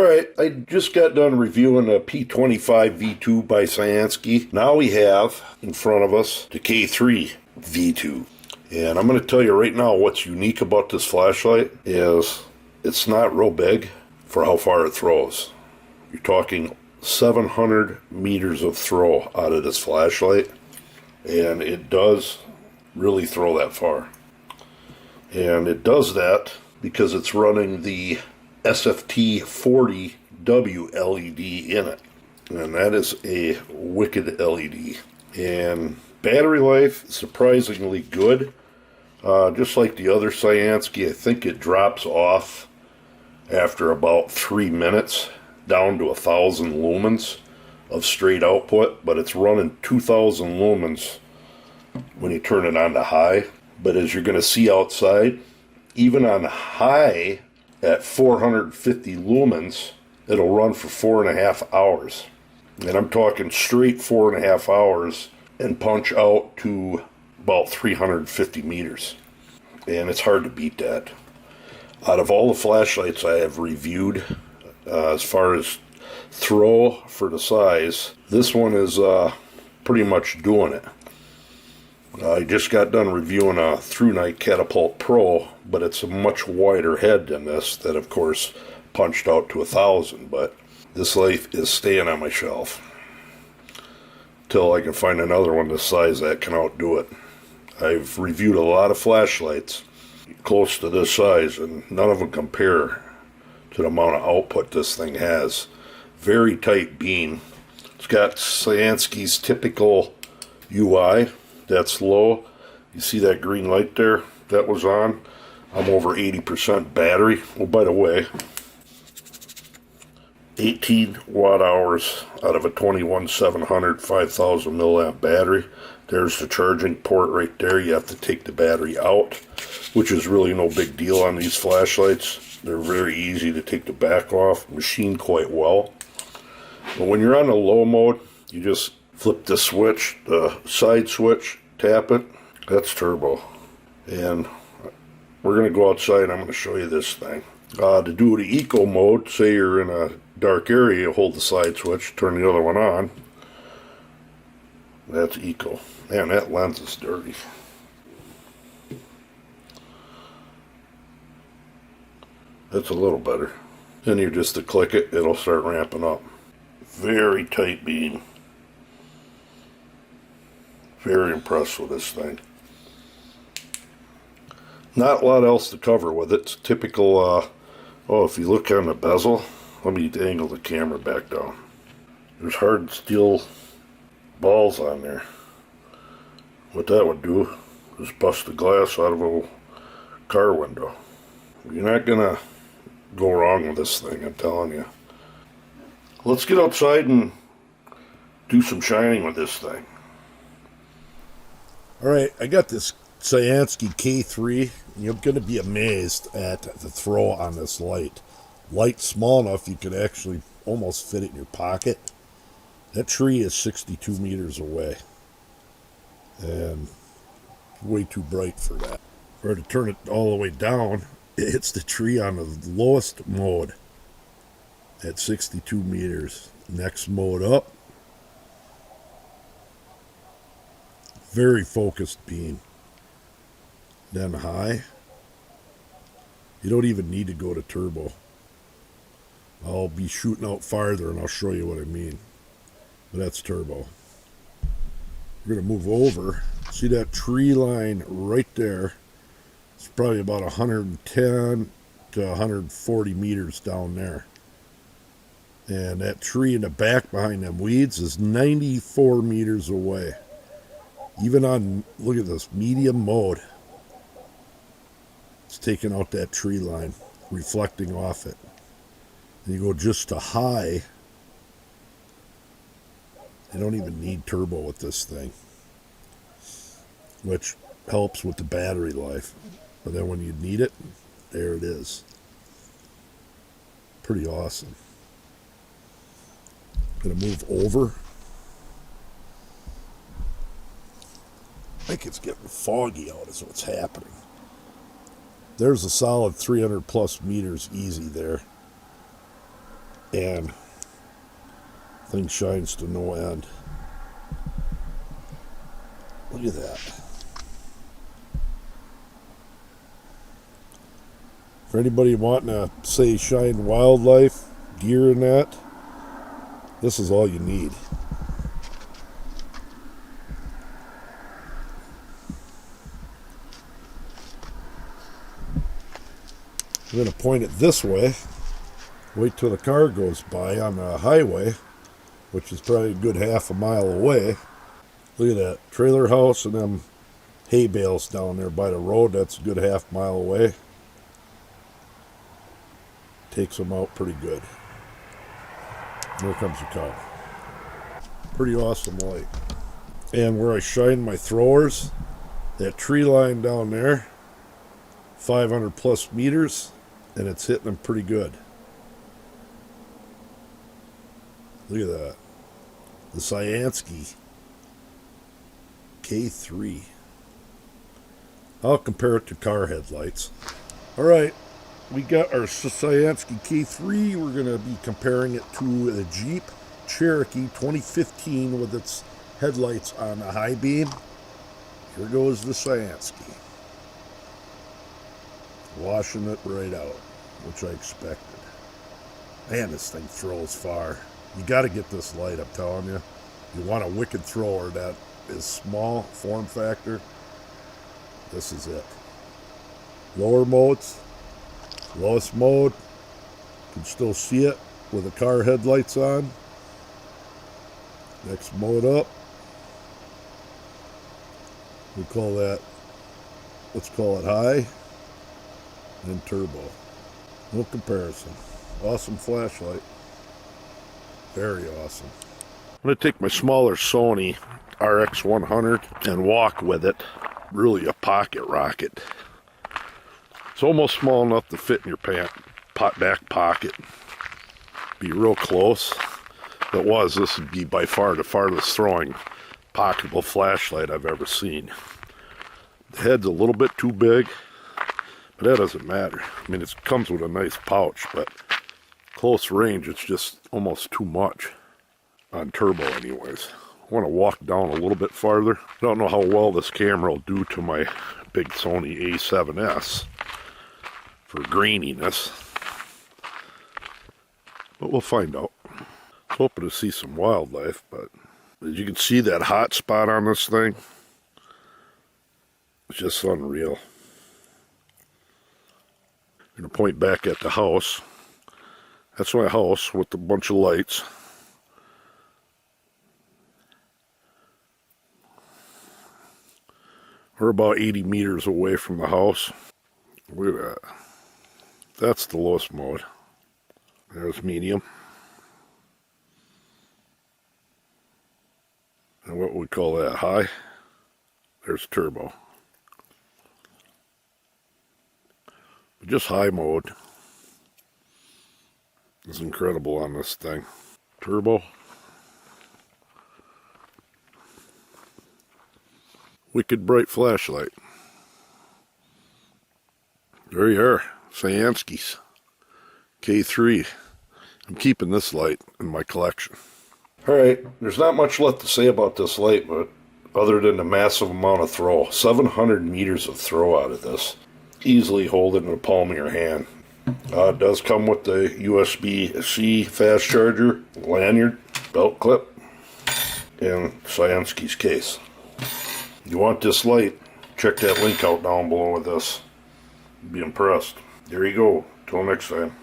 Alright, I just got done reviewing a P25 V2 by Cyansky. Now we have in front of us the K3 V2. And I'm going to tell you right now what's unique about this flashlight is it's not real big for how far it throws. You're talking 700 meters of throw out of this flashlight. And it does really throw that far. And it does that because it's running the SFT 40W LED in it. And that is a wicked LED. And battery life, surprisingly good. Just like the other Cyansky, I think it drops off after about 3 minutes down to 1,000 lumens of straight output, but it's running 2,000 lumens when you turn it on to high. But as you're going to see outside, even on high at 450 lumens, it'll run for 4.5 hours. And I'm talking straight 4.5 hours and punch out to about 350 meters. And it's hard to beat that. Out of all the flashlights I have reviewed, as far as throw for the size, this one is pretty much doing it. I just got done reviewing a ThruNite Catapult Pro, but it's a much wider head than this that, of course, punched out to 1,000. But this light is staying on my shelf till I can find another one this size that can outdo it. I've reviewed a lot of flashlights close to this size, and none of them compare to the amount of output this thing has. Very tight beam. It's got Cyansky's typical UI. That's low. You see that green light there? That was on. I'm over 80% battery. Oh, by the way, 18 watt hours out of a 21700 5000 milliamp battery. There's the charging port right there. You have to take the battery out, which is really no big deal on these flashlights. They're very easy to take the back off, machine quite well. But when you're on the low mode, you just flip the switch, the side switch, tap it. That's turbo. And we're going to go outside and I'm going to show you this thing. To do the eco mode, say you're in a dark area, you hold the side switch, turn the other one on. That's eco. Man, that lens is dirty. That's a little better. Then you just to click it, it'll start ramping up. Very tight beam. Very impressed with this thing. Not a lot else to cover with it. It's typical, if you look on the bezel, let me angle the camera back down. There's hard steel balls on there. What that would do is bust the glass out of a car window. You're not gonna go wrong with this thing, I'm telling you. Let's get outside and do some shining with this thing. Alright, I got this Cyansky K3. You're going to be amazed at the throw on this light. Light small enough you could actually almost fit it in your pocket. That tree is 62 meters away. And way too bright for that. Or to turn it all the way down, it hits the tree on the lowest mode at 62 meters. Next mode up. Very focused beam. Then high. You don't even need to go to turbo. I'll be shooting out farther and I'll show you what I mean. But that's turbo. We're going to move over. See that tree line right there? It's probably about 110 to 140 meters down there. And that tree in the back behind them weeds is 94 meters away. Even on, look at this, medium mode. It's taking out that tree line, reflecting off it. And you go just to high. You don't even need turbo with this thing, which helps with the battery life. But then when you need it, there it is. Pretty awesome. Gonna move over. I think it's getting foggy out is what's happening. There's a solid 300 plus meters easy there. and thing shines to no end. Look at that. For anybody wanting to, say, shine wildlife gear in that, this is all you need. I'm going to point it this way. Wait till the car goes by on the highway, which is probably a good half a mile away. Look at that trailer house and them hay bales down there by the road. That's a good half mile away. Takes them out pretty good. There comes the car. Pretty awesome light. And where I shine my throwers, that tree line down there, 500 plus meters, and it's hitting them pretty good. Look at that. The Cyansky K3. I'll compare it to car headlights. Alright, we got our Cyansky K3. We're going to be comparing it to the Jeep Cherokee 2015 with its headlights on the high beam. Here goes the Cyansky. Washing it right out, which I expected. Man, this thing throws far. You got to get this light, I'm telling you. You want a wicked thrower that is small, form factor. This is it. Lower modes, lowest mode. You can still see it with the car headlights on. Next mode up. We call that, let's call it high. And turbo. No comparison. Awesome flashlight. Very awesome. I'm going to take my smaller Sony RX100 and walk with it. Really a pocket rocket. It's almost small enough to fit in your back pocket. Be real close. If it was, this would be by far the farthest throwing pocketable flashlight I've ever seen. The head's a little bit too big. But that doesn't matter. I mean, it comes with a nice pouch, but close range, it's just almost too much on turbo anyways. I want to walk down a little bit farther. I don't know how well this camera will do to my big Sony A7S for graininess, but we'll find out. I was hoping to see some wildlife, but as you can see, that hot spot on this thing, it's just unreal. I'm going to point back at the house. That's my house with a bunch of lights. We're about 80 meters away from the house. Look at that. That's the lowest mode. There's medium. And what we call that, high. There's turbo. Just high mode is incredible on this thing. Turbo. Wicked bright flashlight. There you are. Cyansky's K3. I'm keeping this light in my collection. Alright, there's not much left to say about this light, but other than the massive amount of throw. 700 meters of throw out of this. Easily hold it in the palm of your hand. It does come with the USB-C fast charger, lanyard, belt clip, and Cyansky's case. You want this light, check that link out down below with this. Be impressed. There you go. Till next time.